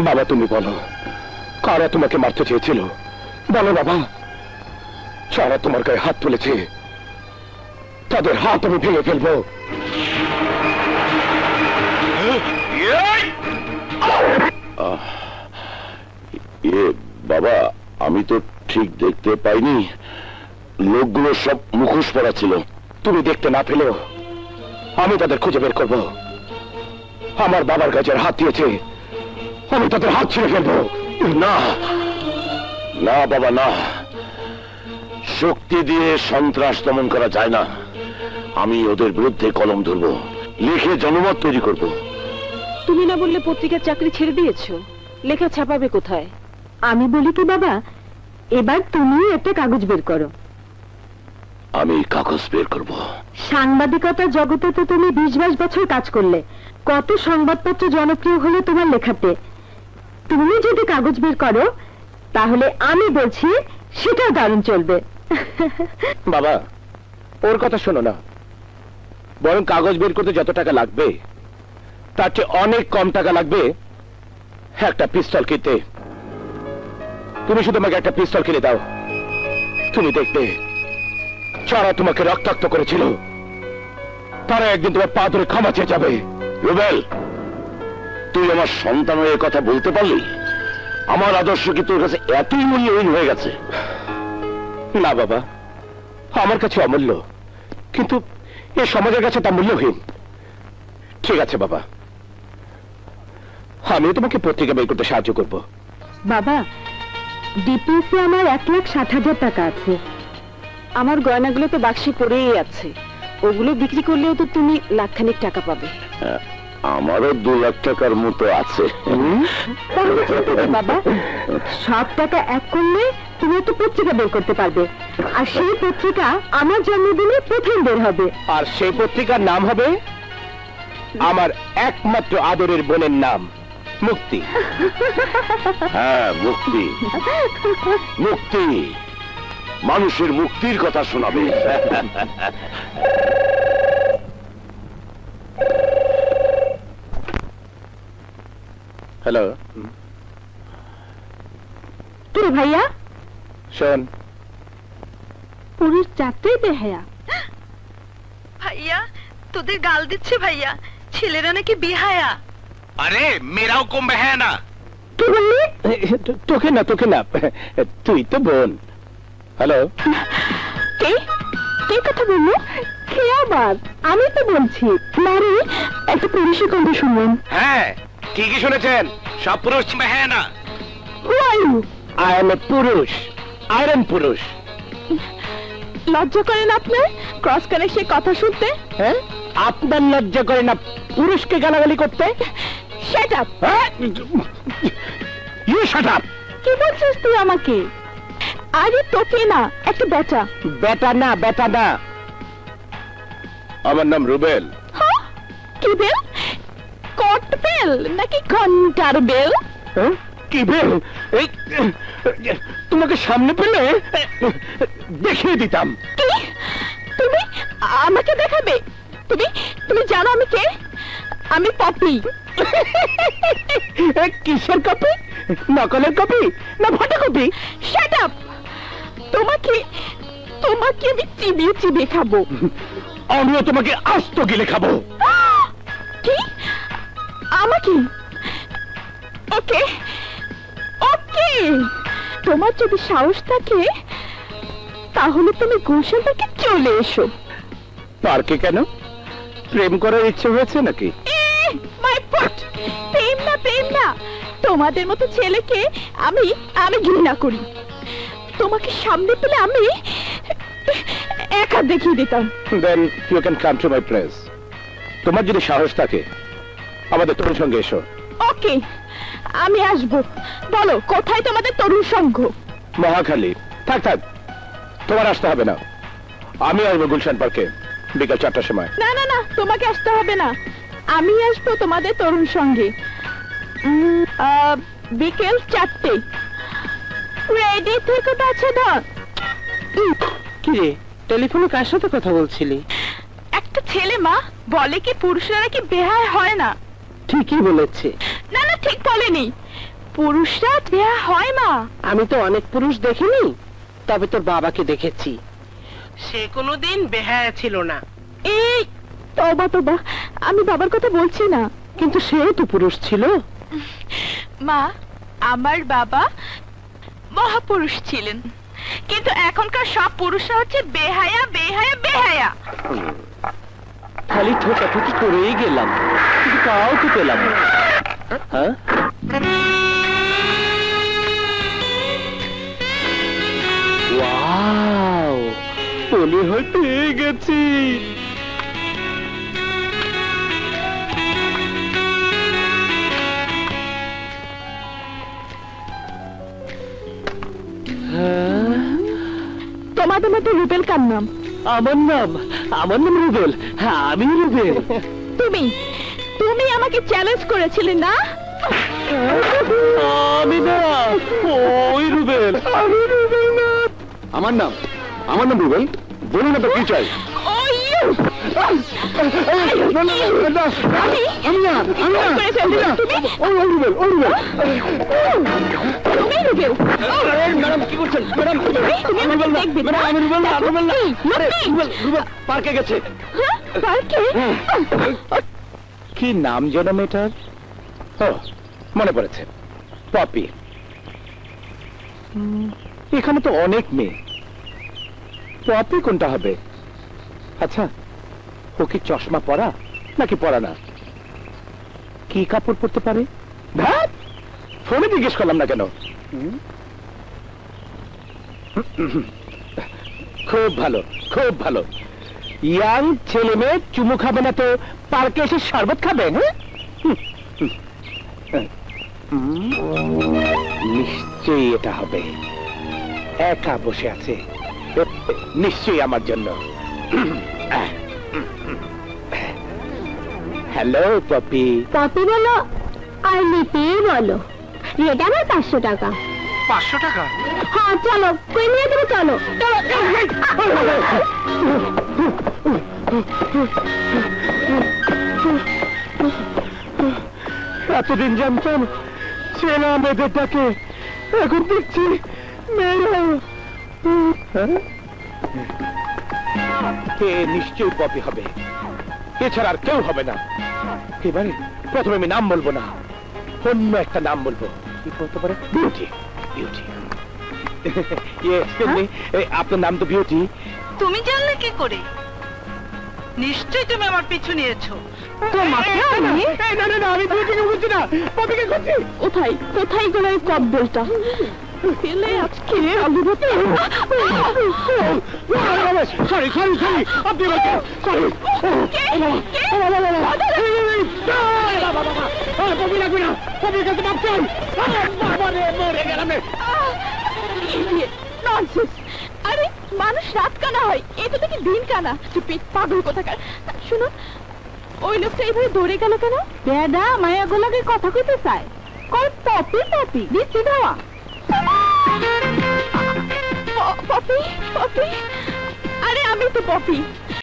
বাবা তুমি বলো, কারা তোমাকে মারতে চেয়েছিল? বলো বাবা। যারা তোমার গায়ে হাত তুলেছে তাদের হাত আমি ভেঙে ফেলবো। বাবা, আমি তো ঠিক দেখতে পাইনি, লোকগুলো সব মুখোশ পরা ছিল। তুমি দেখতে না পেলেও আমি তাদের খুঁজে বের করবো। আমার বাবার কাছে হাত দিয়েছে, আমি তাদের হাত ছিঁড়ে ফেলবো। না না বাবা, না, শক্তি দিয়ে সন্ত্রাস দমন করা যায় না। আমি ওদের বিরুদ্ধে কলম ধরবো, লিখে জনমত তৈরি করব। তুমি না বললে পত্রিকার চাকরি ছেড়ে দিয়েছো, লেখা ছাপাবে কোথায়? আমি বলি কি বাবা, এবার তুমি একটা কাগজ বের করো। আমি কাগজ বের করব? সাংবাদিকতা জগতে তো তুমি 20-22 বছর কাজ করলে, কত সংবাদপত্র জনপ্রিয় হলো তোমার লেখাতে। তুমি যদি কাগজ বের করো তাহলে আমি বলছি সেটাও দারুণ চলবে। বাবা, ওর কথা শোনো না, বরং কাগজ বের করতে যত টাকা লাগবে তার চেয়ে অনেক কম টাকা লাগবে একটা পিস্তল কিনতে। তুমি শুধু আমাকে একটা পিস্তল কিনে দাও, তুমি দেখবে যারা তোমাকে রক্তাক্ত করেছিল তারা একদিন তোমার পা ধরে ক্ষমা চেয়ে যাবে। রুবেল, তুই আমার সন্তানের কথা বলতে পারলি? আমার আদর্শ কি তোর কাছে এতই মূল্যহীন হয়ে গেছে? না বাবা, আমার কাছে অমূল্য, কিন্তু এই সমাজের কাছে তা মূল্যহীন। ঠিক আছে বাবা, আমিও তোমাকে পত্রিকা বের করতে সাহায্য করব। বাবা, ডিপিএসে আমার 1,60,000 টাকা আছে। আমার গয়নাগুলো তো বাক্সে পড়েই আছে, ওগুলো বিক্রি করলেও তো তুমি লাখখানিক টাকা পাবে। আমারও 2 লাখ টাকার মতো আছে। বাবা, সব টাকা এক করলে তুমি একটা পত্রিকা বের করতে পারবে, আর সেই পত্রিকা আমার জন্মদিনে প্রথম বের হবে। আর সেই পত্রিকার নাম হবে আমার একমাত্র আদরের বোনের নাম, মুক্তি। হ্যাঁ, মুক্তি, মুক্তি, মানুষের মুক্তির কথা শোনাবে। হ্যালো, কে ভাইয়া? শোন, পুরুষ চাকরি বেহায়া। ভাইয়া, তোদের গাল দিচ্ছে ভাইয়া, ছেলেরা নাকি বেহায়া। আরে মেরাও কম বেহায়া না। কি বললি? তোকে না, তোকে না, তুই তো বোন। হ্যালো, কে কে কথা বললো? কে আবার? আমি তো বলছি নারী একটা পুরুষের কথা শুনুন। হ্যাঁ, ঠিকই শুনেছেন, সব পুরুষ বেহায়া না। আই এম এ পুরুষ, আয়রন পুরুষ। লজ্জা করেন আপনার ক্রস কানেক্টে কথা শুনতে? হ্যাঁ, আপনার লজ্জা করে না পুরুষকে গালাগালি করতে? Shut up. You shut up. কি বলছিস তুই আমাকে? আরে তোকে না, একটা বেটা। বেটা না, বেটা না, আমার নাম রুবেল। হ্যাঁ, কি বেল? কট বেল নাকি ঘন্টার বেল? হ্যাঁ, কি বেল? এই তোমাকে সামনে পেলে দেখিয়ে দিতাম। কি? তুমি আমাকে দেখাবে? তুমি তুমি জানো আমি কে? আমি পপি। কিসের কপি? নকলের কপি না ফটোকপি? Shut up. তোমাকে তোমাকে আমি চিবিয়ে চিবিয়ে খাবো। আমিও তোমাকে আস্ত গিলে খাবো। কি? আমাকে? ওকে ওকে, তোমার যদি সাহস থাকে তাহলে তুমি গুলশান থেকে চলে এসো। পার্কে কেন? প্রেম করার ইচ্ছে হয়েছে নাকি? My foot! প্রেম না, প্রেম না, তোমাদের মতো ছেলেকে আমি আমি ঘৃণা করি। তোমাকে সামনে পেলে আমি একা দেখিয়ে দিতাম। Then you can come to my place. তোমার যদি সাহস থাকে আমাদের তরুণ সঙ্গে এসো। ওকে, আমি আসবো। বলো কোথায় তোমাদের তরুণ সংঘ? মহাখালী। থাক থাক, তোমার আসতে হবে না, আমি আসবো গুলশান পার্কে বিকাল 4টার সময়। না না না, তোমাকে আসতে হবে না, আমি আসবো তোমাদের তরুণ সঙ্গে বিকেল 4টে। রেডি থেকে আছে না? কি রে, টেলিফোনে কার সাথে কথা বলছিলি? একটা ছেলে মা বলে কি পুরুষরা কি বেহায়া হয় না। ঠিকই বলেছে। না না, ঠিক বলেনি, পুরুষরা বিয়া হয় মা? আমি তো অনেক পুরুষ দেখিনি, তবে তোর বাবাকে দেখেছি। সে কোনোদিন বেহায়া ছিল না। এই তওবা তওবা, আমি বাবার কথা বলছি না। কিন্তু সেও তো পুরুষ ছিল। মা, আমার বাবা মহাপুরুষ ছিলেন, কিন্তু এখনকার সব পুরুষরা হচ্ছে বেহায়া বেহায়া বেহায়া। খালি ঠোকাঠুকি করেই গেলাম, কিন্তু কাউকে পেলাম না। হ্যাঁ, ওয়াও, মনে হয় পেয়ে গেছি। তোমাদের মতো রুবেল কার নাম? আমার নাম রুবেল। হ্যাঁ, আমি রুবেল। তুমি তুমি আমাকে চ্যালেঞ্জ করেছিলে না? আমি না, ওই রুবেল। আমি রুবেল না। আমার নাম রুবেল। বলুন না তো কি চাই? ম্যাডাম কি করছেন? পার্কে গেছে। কি নাম যেন মেয়েটার? মনে পড়েছে, পপি। এখানে তো অনেক মেয়ে, পপি কোনটা হবে? আচ্ছা, ও কি চশমা পরা নাকি পরা না? কি কাপড় পরতে পারে? ফোনে জিজ্ঞেস করলাম না কেন? খুব ভালো, খুব ভালো। ইয়াং ছেলে মেয়ে চুমু খাবে না তো পার্কে এসে শরবত খাবে? নিশ্চয়ই এটা হবে। একা বসে আছে, নিশ্চয়ই আমার জন্য। Hello poppy. পপি বলো আর লিপি বলো। রেট আমার 500 টাকা। 500 টাকা? হ্যাঁ, চলো কই নিয়ে দেবো, চলো। এতদিন জানতাম ছেলে মেয়েদের ডাকে, এখন দেখছি মেয়েরা। নিশ্চয়ই পপি হবে, এছাড়া আর কেউ হবে না। এবারে প্রথমে আমি নাম বলবো না, অন্য একটা নাম বলবো। কি বলতে পারে? বিউটি। বিউটি। আপনার নাম তো বিউটি। তুমি জানলে কি করে? নিশ্চয়ই তুমি আমার পিছু নিয়েছো। আমি বিউটিকে বুঝছি না, পপিকে খুঁজছি। কোথায় কোথায় গেল এই কব্বলটা? পেলে আজকে সরি সরি সরি, আপনি পপি লাগবে না, পপির কাছে মাপ চাই। মরে গেলাম। আরে মানুষ রাত কানা হয়, এটা দেখি দিন কানা। চুপিট পাগল কোথাকার। শুনো, ওই লোকটা এইভাবে দৌড়ে গেল কেন? বেদা মায়া গোলাকে কথা কইতে চায়। কয় পপি পপি দিচ্ছি ধাওয়া। পপি পপি, আরে আমি তো পপি।